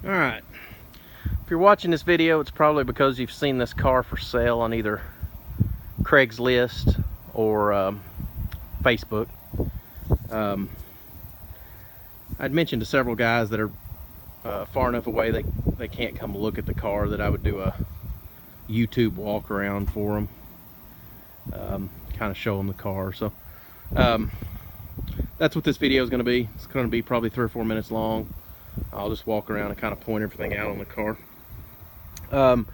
Alright, if you're watching this video, it's probably because you've seen this car for sale on either Craigslist or Facebook. I'd mentioned to several guys that are far enough away they can't come look at the car that I would do a YouTube walk around for them, kind of show them the car. So that's what this video is going to be. It's going to be probably 3 or 4 minutes long. I'll just walk around and kind of point everything out on the car. Well,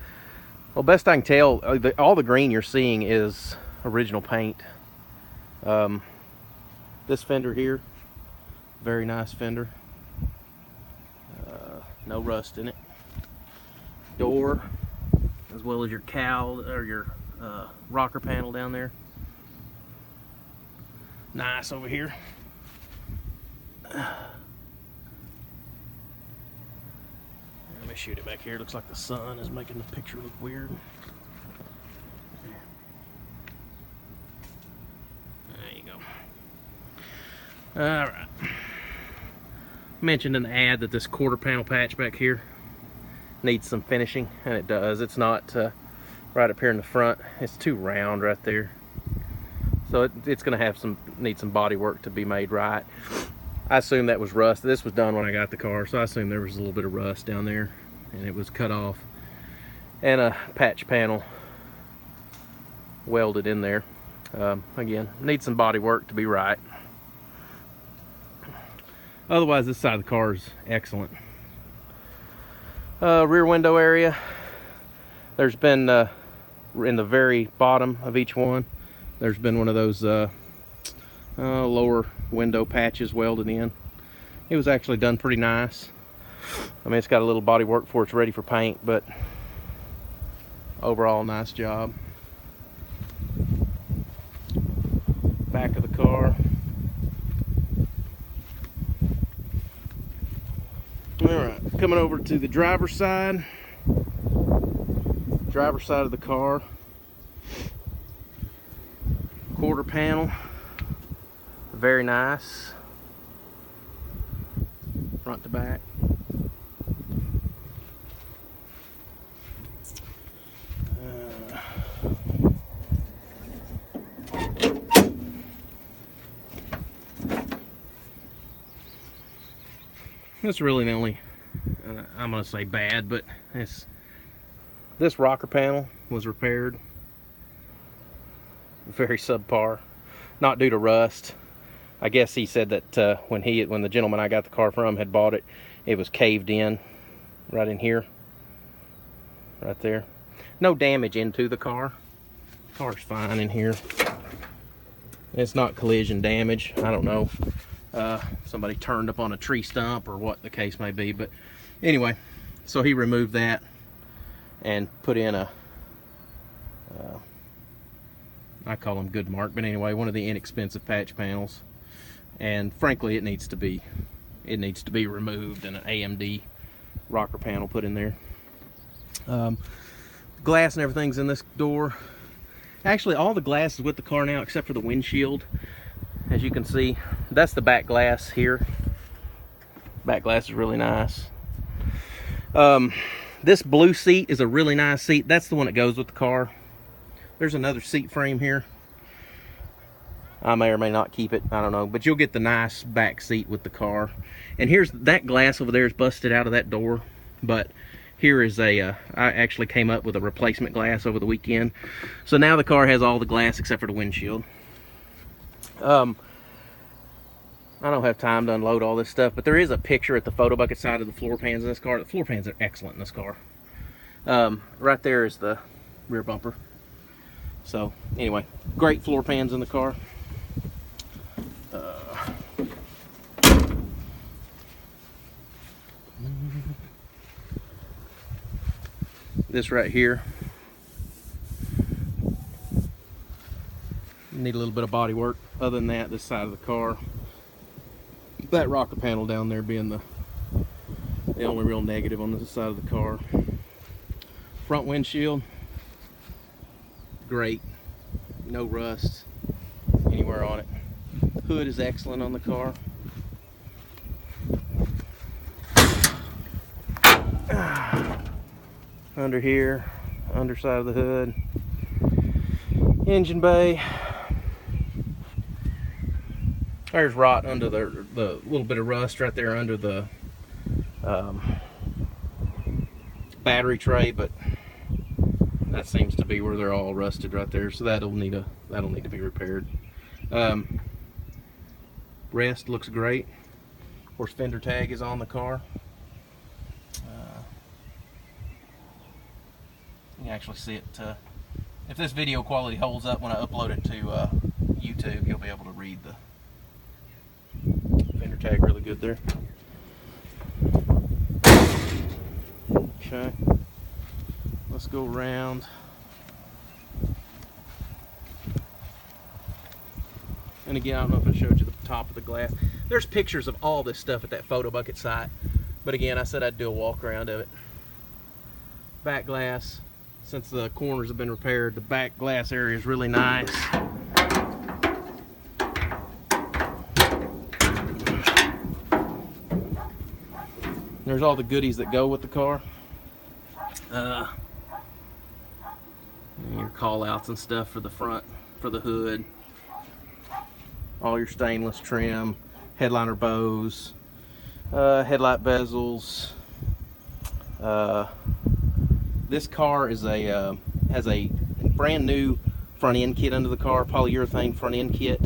best I can tell, all the green you're seeing is original paint. This fender here, very nice fender. No rust in it. Door, as well as your cowl or your rocker panel down there. Nice over here. Let me shoot it back here. Looks like the sun is making the picture look weird. There you go. All right. Mentioned in the ad that this quarter panel patch back here needs some finishing, and it does. It's not right up here in the front. It's too round right there, so it's going to have need some body work to be made right. I assume that was rust. This was done when I got the car, so I assume there was a little bit of rust down there and it was cut off, and a patch panel welded in there. Again, needs some body work to be right. Otherwise, this side of the car is excellent. Rear window area, there's been in the very bottom of each one, there's been one of those lower window patches welded in. It was actually done pretty nice. I mean, it's got a little body work before it's ready for paint, but overall nice job. Back of the car. Alright, coming over to the driver's side. Driver's side of the car. Quarter panel. Very nice. Front to back. That's really the only, I'm going to say bad, but this rocker panel was repaired. Very subpar. Not due to rust. I guess he said that when the gentleman I got the car from had bought it, it was caved in right in here. Right there. No damage into the car. Car's fine in here. It's not collision damage. I don't know. Somebody turned up on a tree stump or what the case may be, but anyway, so he removed that and put in a I call them good mark, but anyway, one of the inexpensive patch panels, and frankly it needs to be removed and an AMD rocker panel put in there. Glass and everything's in this door. Actually, all the glass is with the car now except for the windshield. As you can see, that's the back glass here. Back glass is really nice. This blue seat is a really nice seat. That's the one that goes with the car. There's another seat frame here. I may or may not keep it, I don't know, but you'll get the nice back seat with the car. And here's that glass over there is busted out of that door, but here is I actually came up with a replacement glass over the weekend. So now the car has all the glass except for the windshield. I don't have time to unload all this stuff, but there is a picture at the photo bucket side of the floor pans in this car. The floor pans are excellent in this car. Right there is the rear bumper. So anyway, great floor pans in the car. This right here, need a little bit of body work. Other than that, this side of the car, that rocker panel down there being the only real negative on this side of the car. Front windshield, great, no rust anywhere on it. Hood is excellent on the car. Under here, underside of the hood, engine bay. There's rot under the little bit of rust right there under the battery tray, but that seems to be where they're all rusted right there. So that'll need to be repaired. Rest looks great. Of course, fender tag is on the car. You can actually see it. If this video quality holds up when I upload it to YouTube, you'll be able to read the fender tag really good there. Okay, let's go around. And again, I don't know if I showed you the top of the glass. There's pictures of all this stuff at that photo bucket site, but again, I said I'd do a walk around of it. Back glass, since the corners have been repaired, the back glass area is really nice. There's all the goodies that go with the car. Your call outs and stuff for the front, for the hood. All your stainless trim, headliner bows, headlight bezels. This car is has a brand new front end kit under the car, polyurethane front end kit,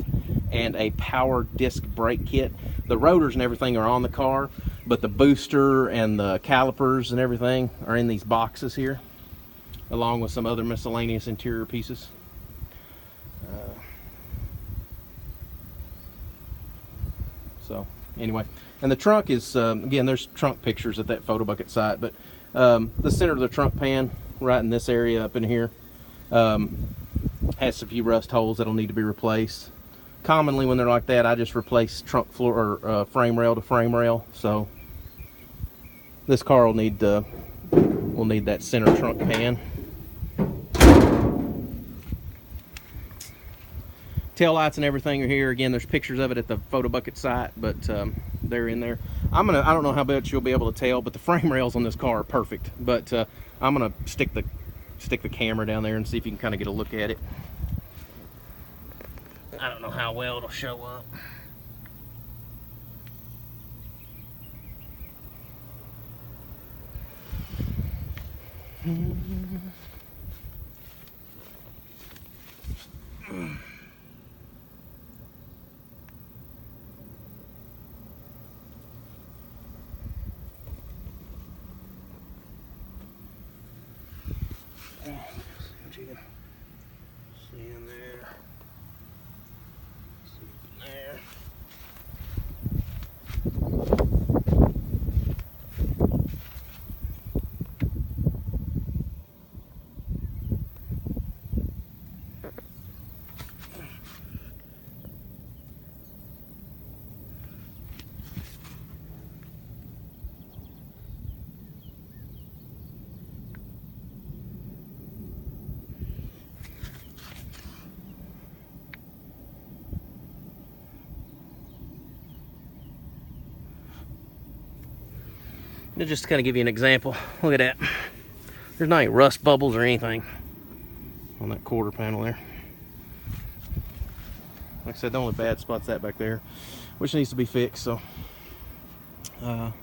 and a power disc brake kit. The rotors and everything are on the car, but the booster and the calipers and everything are in these boxes here, along with some other miscellaneous interior pieces. So anyway, and the trunk is, again, there's trunk pictures at that photo bucket site, but the center of the trunk pan, right in this area up in here, has a few rust holes that'll need to be replaced. Commonly when they're like that, I just replace trunk floor or frame rail to frame rail. So this car will need that center trunk pan. Tail lights and everything are here. Again, there's pictures of it at the photo bucket site, but they're in there. I don't know how much you'll be able to tell, but the frame rails on this car are perfect. But I'm gonna stick the camera down there and see if you can kind of get a look at it. I don't know how well it'll show up. What you can see in there. See in there. Just to kind of give you an example, look at that. There's not any rust bubbles or anything on that quarter panel there. Like I said, the only bad spot's that back there, which needs to be fixed. So, and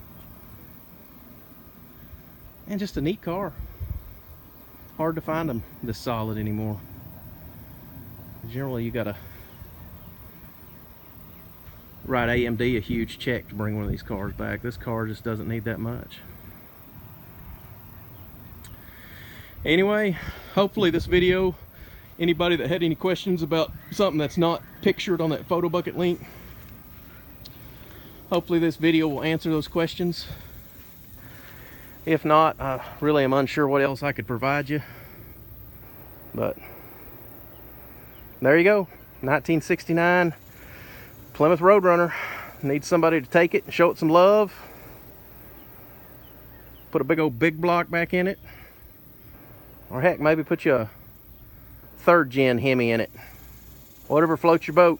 just a neat car. Hard to find them this solid anymore. Generally, you gotta write AMD a huge check to bring one of these cars back. This car just doesn't need that much. Anyway, hopefully this video, anybody that had any questions about something that's not pictured on that photo bucket link, hopefully this video will answer those questions. If not, I really am unsure what else I could provide you. But there you go, 1969 Plymouth Roadrunner. Needs somebody to take it and show it some love. Put a big old big block back in it. Or heck, maybe put you a 3rd gen Hemi in it. Whatever floats your boat.